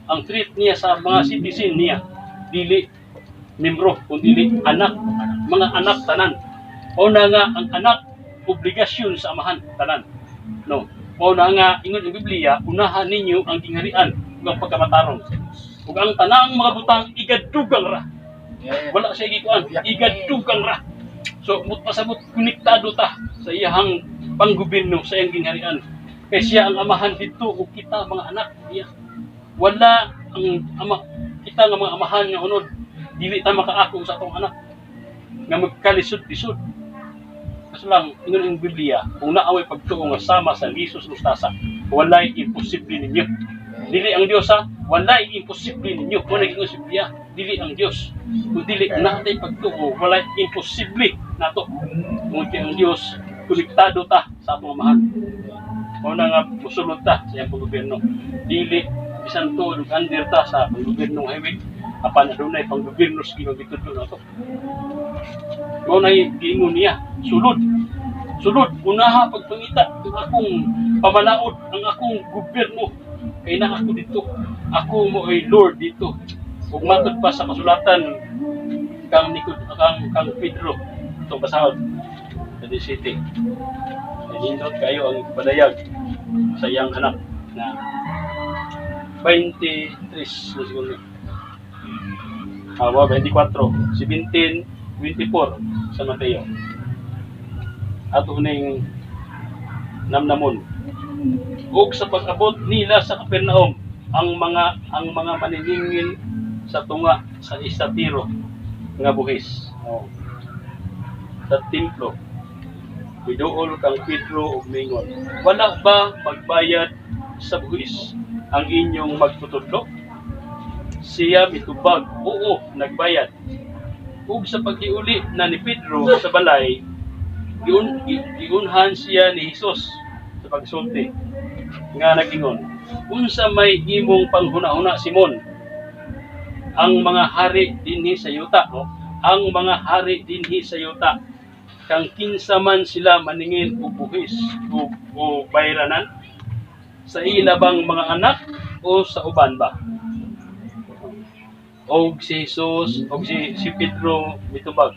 ang treat niya sa mga citizen niya, dili membro, kundi anak, mga anak tanan. O na nga, ang anak, obligasyon sa amahan tanan. No. O na nga, ingon ang Biblia, unahan ninyo ang gingharian ug ang pagkamatarong. Ug ang tanang mga butang igadugang ra. Wala siya gikuan, igadugang ra. So pasabot konektado ta sa iyang panggobyerno sa iyang gingharian. Kay siya ang amahan dito ug kita mga anak niya. Wala ang kita nga mga amahan nga unod dili ta makaako sa atong anak nga magkalisod-lisod. Kaso lang ingon ang Biblia, kung naaway pagtuo nga sama sa lisos lustasa, walay imposible ninyo. Dili ang Dios ha, walay imposible ninyo. Kung naging Biblia, dili ang Dios. Kung dili natay pagtuo, walay imposible nato. Kung ang Dios, konektado ta sa atong amahan. O na nga musulod ta sa iyang panggobyerno. Dili bisan tuod ug under ta sa panggobyernong highway. Apan adunay panggobyerno sa ginagitudlo nato. Mao na giingon niya, sulod. Sulod, unaha pagpangita ang akong pamalaod, ang akong gobyerno. Kay na ako dito. Ako mo ay Lord dito. Ug matod pa sa kasulatan kang Pedro itong basahod sa city. Nindot kayo ang padayag sa iyang anak na 23 na siguro. 24, 17, 24 sa Mateo. Ato ning namnamon. Ug sa pag-abot nila sa Capernaum, ang mga maniningil sa tunga sa estatiro nga buhis. Sa templo. Biduol kang Pedro ug mingon, wala ba magbayad sa buhis ang inyong magtutudlo? Siya mitubag, oo, nagbayad. Ug sa paghiuli na ni Pedro sa balay, giunhan siya ni Jesus sa pagsulti nga nagingon, unsa may imong panghuna-huna Simon, ang mga hari dinhi sa yuta, no? Ang mga hari dinhi sa yuta, kang kinsa man sila maningil og buhis o bayranan, sa ilabang mga anak o sa uban ba? Og si Jesus, og si Pedro mitubag.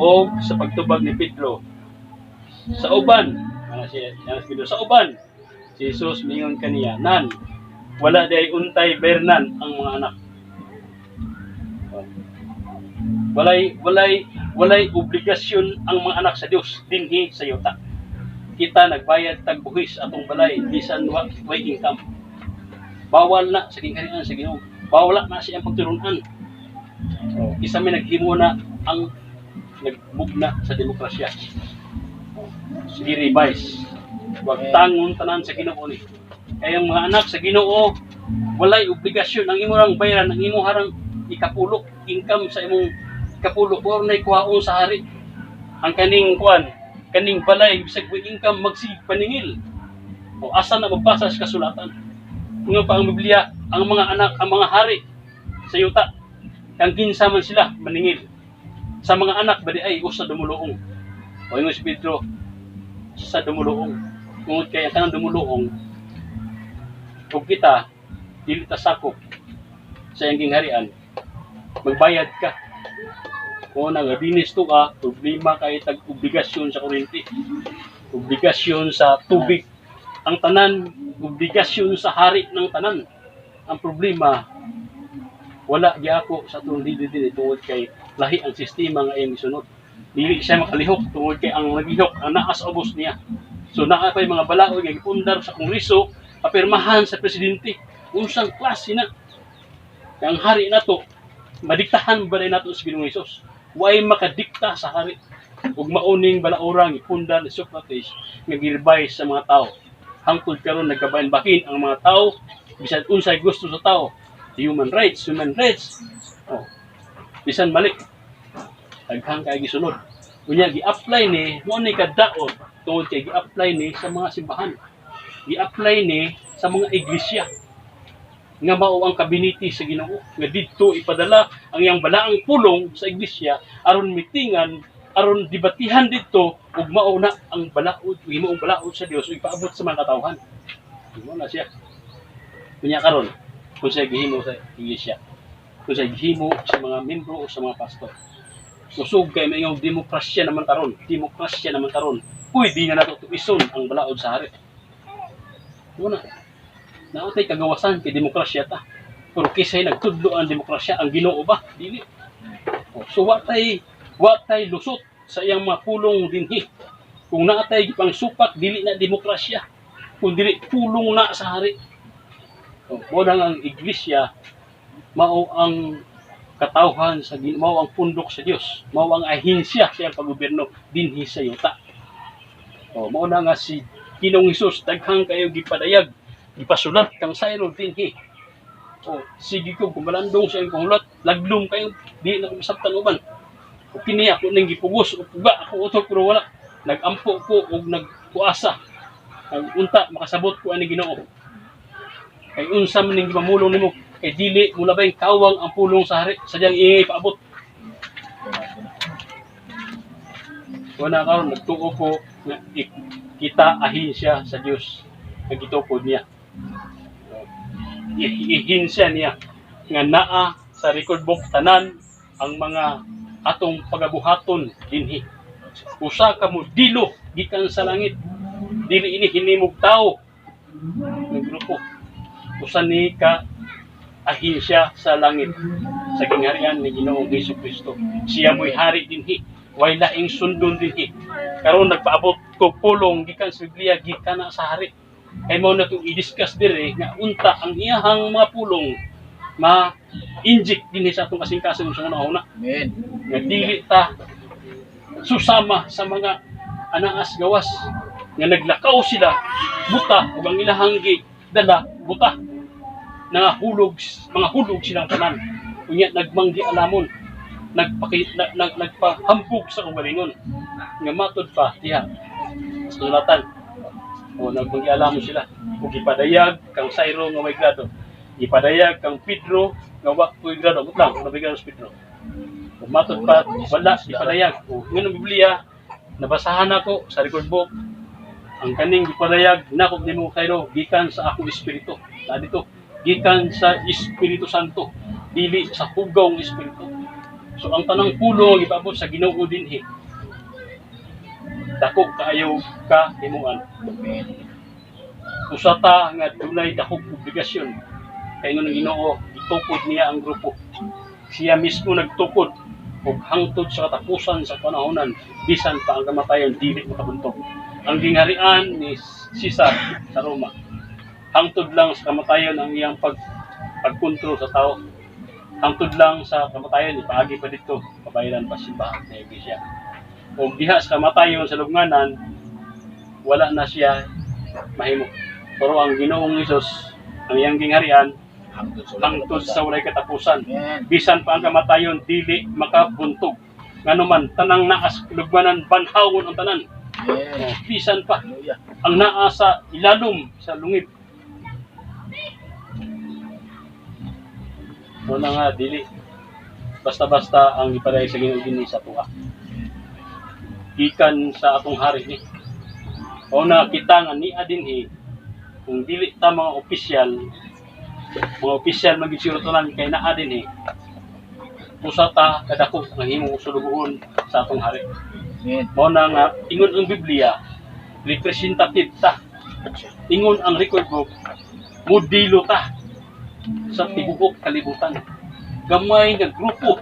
Og sa pagtubag ni Pedro, sa uban, sa uban, si Jesus mingon kaniya, nan, wala day untay bernan ang mga anak. Walay obligasyon ang mga anak sa Dios dinhi sa yuta. Kita nagbayad tag buhis atong balay bisan way income. Bawal na sa gingharian sa Ginoo. Bawal na siyang pagturunan. Isa may naghimo na ang nagbugna sa demokrasya. Sige revise. Wag tangon tanan sa Ginoo ni. Kaya ang mga anak sa Ginoo walay obligasyon ang imo rang bayaran ang imo harang ikapulo income sa imong ikapulo or nay kuhaon sa hari. Ang kaning balay bisag way income magsig paningil. O asa na magbasa sa kasulatan. Kung pa ang Biblia, ang mga anak, ang mga hari sa yuta, kang kinsa man sila maningil. Sa mga anak bali ay usa dumuluong. O yung si Pedro sa dumuluong. Kung kaya tanang dumuluong, kung kita dili ta sakop sa iyang gingharian, magbayad ka. Kung nga dinis to ka, problema kay tag obligasyon sa kuryente. obligasyon sa tubig ang tanan, obligasyon sa hari ng tanan. Ang problema, wala gyako sa atong dili tungod kay lahi ang sistema nga iyang gisunod. Dili siya makalihok tungod kay ang naglihok ang naa sa ubos niya. So naa pay mga balaod nga gipundar sa kongreso, apirmahan sa presidente. Unsang klase na ang hari nato madiktahan ba nato sa Ginoong Hesus? Way makadikta sa hari ug mauning balaurang ipundar ni Socrates nga girbay sa mga tao. Hangtod karon nagkabahin-bahin ang mga tao bisan unsay gusto sa tao. Human rights. Oh. Bisan mali. Daghang kay gisunod. Unya gi-apply ni mo ni kadaot tungod kay gi-apply ni sa mga simbahan. Gi-apply ni sa mga iglesia. Nga mao ang kabinete sa Ginoo nga didto ipadala ang iyang balaang pulong sa iglesia aron mitingan, aron debatihan didto ug mao na ang balaod, himuong balaod sa Dios ug ipaabot sa mga katawhan. Mo na siya. Kunya karon kung siya gihimo sa iglesia, kung siya gihimo sa mga membro o sa mga pastor. Kusog kay mayong demokrasya naman karon, pwede na nato tuison ang balaod sa hari. Muna, naatay kagawasan kay demokrasya ta. Pero kisay nagtudlo ang demokrasya, ang Ginoo ba? Dili. So watay lusot sa iyang mga pulong dinhi. Kung naatay gipang supak, dili na demokrasya. Kung dili pulong na sa hari. Mo ang iglesia, mao ang katawhan sa mao ang pundok sa Dios, mao ang ahinsya sa iyang paggobyerno dinhi sa yuta. Mao na nga si Ginoong Hesus daghang kayo gipadayag, gipasulat kang sayro dinhi. Sige ko kumalandong sa iyong pangulat, laglom kayo, di na masabtan uban. O kini ako ning gipugos o puga ako utok pero wala. Nagampo ko og nagpuasa. Ang unta makasabot ko ani Ginoo. Kay unsa man ning mamulong nimo kay dili mo labay kawang ang pulong sa hari sadyang ingay paabot. Wala karon nagtuo ko nga kita ahinsya sa Dios nga gitukod niya. Ihinsya niya nga naa sa record book tanan ang mga atong pagabuhaton dinhi. Usa ka mo dilo gikan sa langit. Dili ini hinimog tao ng grupo. Usa ni ka ahinsya sa langit sa gingharian ni Ginoong Jesucristo. Siya mo'y hari dinhi, way laing sundon dinhi. Karon nagpaabot ko pulong gikan sa Biblia gikan na sa hari. Kay mo na itong i-discuss dire nga unta ang iyahang mga pulong ma-inject dinhi sa atong kasing-kasing sa una-una. Amen. Nga dili ta susama sa mga anaas gawas nga naglakaw sila buta ug ang ilahang dala buta mga hulog silang tanan. Unya nagmanggi alamon, nagpahambog sa kagalingon. Nga matod pa diha sa sulatan. Nagmanggi alamon sila. Ug ipadayag kang Sayro nga may grado. Ipadayag kang Pedro nga wa may grado. Mutlang nga may grado sa Pedro. Ug matod pa wala ipadayag. Nganong Biblia nabasahan ako sa record book. Ang kaning ipadayag nako nimo Sayro gikan sa akong espiritu. Na dito gikan sa Espiritu Santo, dili sa hugawng espiritu. So ang tanang pulong ipaabot sa Ginoo dinhi. Dako kaayo ka himuan. Usa ta nga dunay dakong obligasyon kay ngunang Ginoo itukod niya ang grupo. Siya mismo nagtukod ug hangtod sa katapusan sa panahonan bisan pa ang kamatayon dili makabuntog. Ang gingharian ni Caesar sa Roma hangtod lang sa kamatayon ang iyang pagkontrol sa tao. Hangtod lang sa kamatayon ipaagi pa dito kabayaran pa simbahan sa iglesia. Og diha sa kamatayon sa lubnganan wala na siya mahimo. Pero ang Ginoong Hesus ang iyang gingharian hangtod sa walay katapusan. Bisan pa ang kamatayon dili makabuntog. Nganuman tanang naas lubnganan banhawon ang tanan. Bisan pa ang naa sa ilalom sa lungib. Wala nga dili basta-basta ang ipaday sa Ginoo dinhi sa tuwa. Gikan sa atong hari ni. Na kita nga ni dinhi kung dili ta mga opisyal magisirotonan kay naa dinhi. Usa ta kadako nga himong sulugoon sa atong hari. Mao na nga ingon ang Biblia representative ta. Ingon ang record book, modelo ta sa tibuok kalibutan. Gamay nga grupo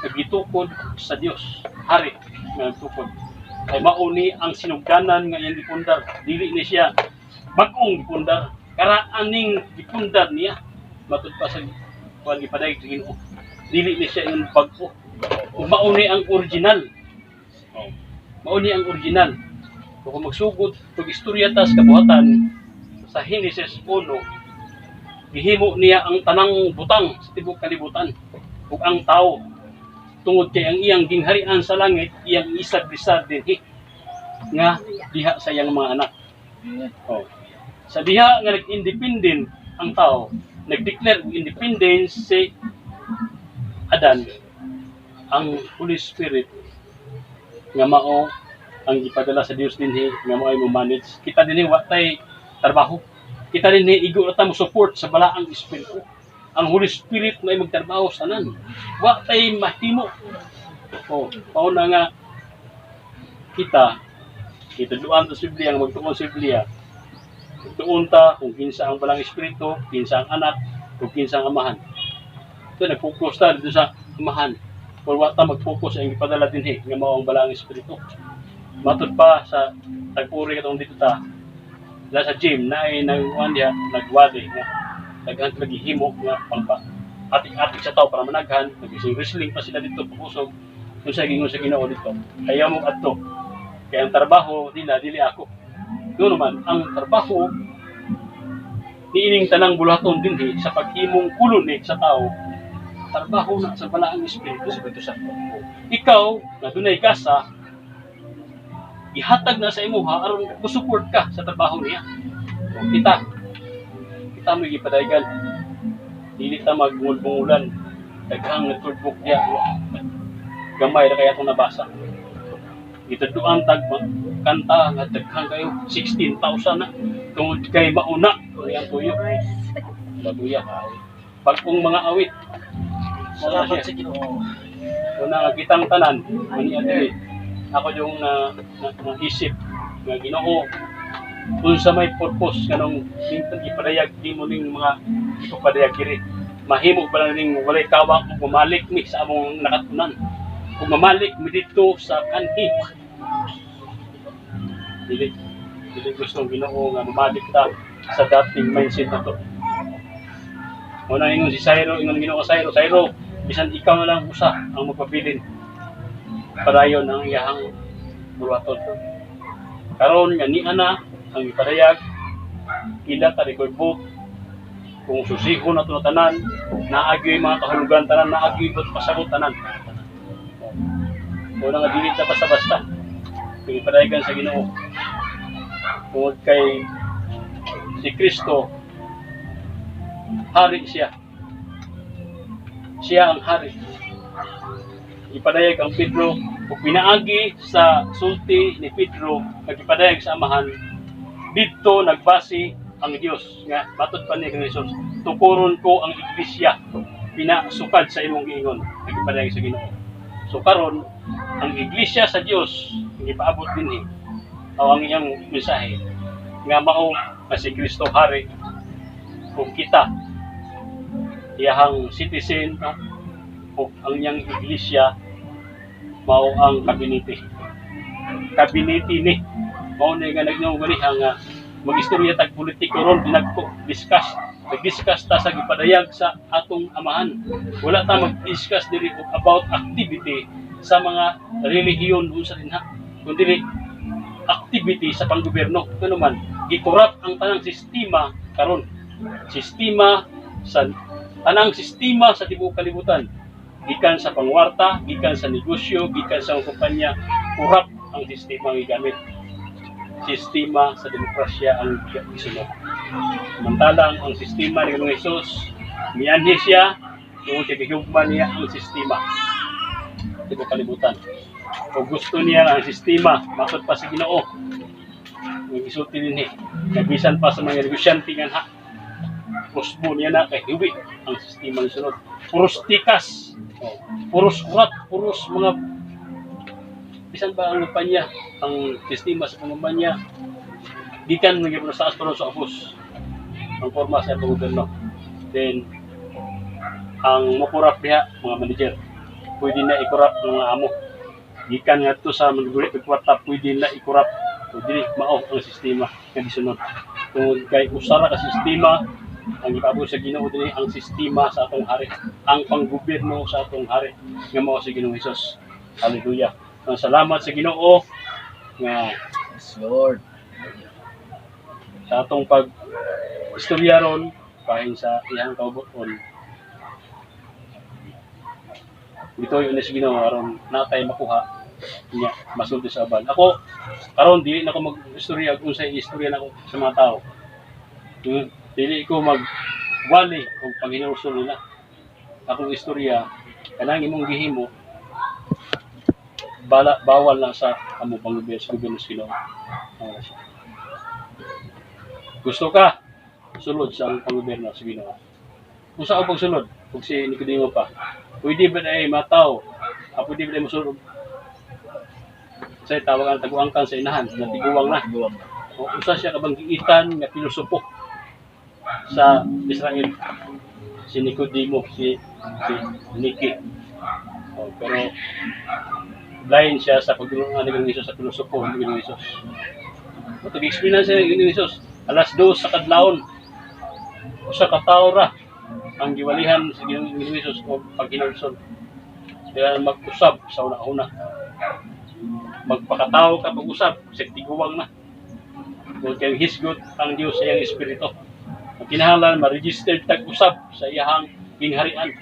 nagitukod sa Dios, hari nga nagtukod. Ay mauni ang sinugdanan nga iyang gipundar. Dili ni siya bag-ong gipundar. Karaaning gipundar niya matud pa sa kuan gipadayag sa Ginoo. Dili ni siya yung bag-o. Kung mauni ang original. Oh. Mauni ang original. Kung magsugod pag istorya ta sa kabuhatan sa Genesis 1, gihimo niya ang tanang butang sa tibuok kalibutan ug ang tao tungod kay ang iyang gingharian sa langit iyang isad-bisad dinhi nga diha sa iyang mga anak. Oh. Sa diha nga nag-independent ang tao, nag-declare independence si Adan, ang Holy Spirit nga mao ang ipadala sa Dios dinhi nga mao ay mo-manage. Kita dinhi wa tay trabaho. Kita dinhi igo ta mo support sa balaang espiritu. Ang Holy Spirit may magtrabaho sa tanan. Wa tay mahimo. Oh, pauna nga kita duan sa Biblia nga magtuon sa Biblia. Tuon ta kung kinsa ang balang espiritu, kinsa ang anak, kung kinsa ang amahan. Ito nag-focus ta dito sa amahan. Kung wa ta mag-focus ang ipadala dinhi nga mao ang balang espiritu. Matud pa sa tagpuri katong dito ta. Dahil sa gym na ay nagwan diha nagwali nga daghan lagi himo nga pangpa atik-atik sa tao para managhan, nagising wrestling pa sila dito pag-usog. Kung sa gingon sa Ginoo dito, kaya mo adto. Kaya ang trabaho nila dili ako. Doon naman ang trabaho niining tanang bulaton dinhi sa paghimong kulon ni sa tao. Trabaho na sa balaang espiritu sa ikaw na dunay gasa ihatag na sa imuha aron mo-support ka sa trabaho niya. So, kita mo gipadayon. Dili ta magmulbungulan. Daghang nagtulbok diya. Gamay ra kaya itong nabasa. Ituduan tag kanta nga daghang kayo 16,000 na. Tungod kay mauna ang tuyo. Baguya. Pagpong mga awit. Salamat sa Ginoo. Una nga kitang tanan, ani adili. Ako yung isip nga Ginoo kung sa may purpose kanong minsan ipadayag di mo ning mga ipapadayag diri mahimo ba ning walay kawak mo bumalik mi sa among nakatunan kung mamalik mi dito sa kanhi dili gusto ng Ginoo nga mamalik ta sa dating mindset nato. Una ingon si Sairo, ingon Ginoo sa Sairo, bisan ikaw na lang usa ang magpabilin padayon ang iyahang buhaton. Karon nga ni ana ang ipadayag ila ta record book kung susihon na ito tanan naagyoy mga kahulugan tanan naagyoy ba't pasabot tanan muna nga dili ta basta-basta kung ipadayagan sa Ginoo tungod kay si Kristo hari siya ang hari. Ipadayag ang Pedro kung pinaagi sa sulti ni Pedro nagipadayag sa amahan dito nagbase ang Dios nga batot pa ni Jesus tukuron ko ang iglesia pinasukad sa imong giingon nagpadayag sa Ginoo. So karon ang iglesia sa Dios gipaabot dinhi o ang iyang mensahe nga mao nga si Kristo hari kung kita iyang citizen o ang iyang iglesia mao ang kabinete ni mao na nga nagnaw nga mag-istorya tag politiko ron nag-discuss ta sa gipadayag sa atong amahan. Wala ta mag-discuss diri about activity sa mga relihiyon sa dinha kundi activity sa panggobyerno. Ito naman gi-corrupt ang tanang sistema karon. Tanang sistema sa tibuok kalibutan. Gikan sa pangwarta, gikan sa negosyo, gikan sa kumpanya, corrupt ang sistema nga gigamit. Sistema sa demokrasya ang gisunod. Samantalang ang sistema ni Ginoong Hesus, mianhi siya, tungod kay gihugman niya ang sistema. Tibuok kalibutan. Kung gusto niya ang sistema, matod pa sa Ginoo. Ang isulti din nabisan pa sa mga negosyante nga pusbo niya na kay hiwi ang sistema ng sunod. Puros tikas, puros kurat, puros mga bisan ba ang kumpanya, ang sistema sa kumpanya, gikan ng gipon sa asparo sa apos ang forma sa gobyerno. Then ang mokurap diha mga manager, pwede na ikurap ng mga amo. Gikan nga to sa manigurit ng kwarta, pwede na ikurap. Pwede mao ang sistema nga gisunod. Tungod kay usara ka sistema ang ipabot sa Ginoo dinhi ang sistema sa atong hari, ang panggobyerno sa atong hari nga mao si Ginoong Hesus. Hallelujah. Salamat sa Ginoo nga Yes, Lord. sa atong pag-istorya ron kahin sa iyang kaubuton. Dito yung si Ginoo aron natay makuha niya masulti sa aban. Ako karon dili na ko mag-istorya kung sa istorya nako sa mga tao. Dili ko magwali kung panghinusol nila. Akong istorya kanang imong gihimo bawal lang sa amo panggobyerno sa gobyerno sa Ginoo. Gusto ka sulod sa panggobyerno sa Ginoo. Kung saan pagsulod, kung si Nicodemo pa, pwede ba na mataw? Pwede ba na masulod? Sa tawagan taguangkan sa inahan, na tiguwang na. Luwag. O usa siya kabang giitan nga pilosopo sa Israel. Si Nicodemo, si Niki. Pero blind siya sa pagtulungan ni Ginoong Hesus sa pilosopo ni Ginoong Hesus. Mag-experience siya ni Ginoong Hesus. Alas 2 sa kadlawon. Usa ka tawo ra ang giwalihan sa Ginoong Hesus o paghinulsol. Kaya mag-usab sa una-una. Magpakatao ka pag-usab, sa tiguwang na. Kung kayong hisgot ang Diyos sa iyang espiritu. Ang kinahanglan, ma-registered tag-usab sa iyang gingharian.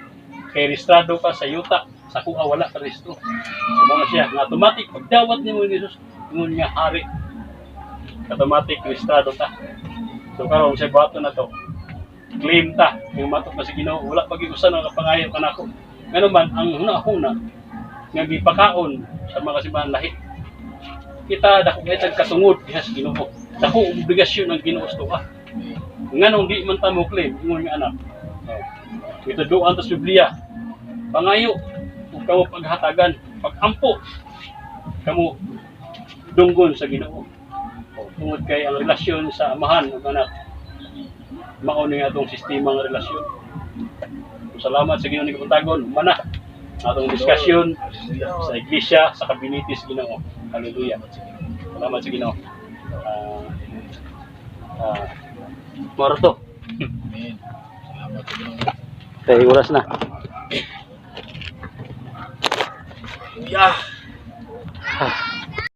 Kay registrado ka sa yuta, sa kuha wala ka rehistro. So mga siya, nga automatic, pagdawat ni mo ni Jesus, ngun nga hari. Automatic, registrado ta. So karon sa bato na to, claim ta, yung matok na si Ginoo, wala pag-iusan ang kapangayaw ka na ako. Ngayon man, ang huna-huna, nga gipakaon sa mga simbahan lahi. Kita dako kay katungod diha sa Ginoo. Dako obligasyon ng Ginoo sa tuwa. Nganong di man ta mo claim ingon nga anak. Ito doon sa Biblia. Pangayo ug kamo paghatagan, pagampo kamo dunggon sa Ginoo. Tungod kay ang relasyon sa amahan ug anak mao ni atong sistema ng relasyon. Salamat sa Ginoo ni Kaputagon. Mana atong diskusyon sa iglesia, sa kabinitis Ginoo. Hallelujah. Salamat sa Ginoo. Marto. Amen. Salamat sa Ginoo. Tay oras na. Hallelujah.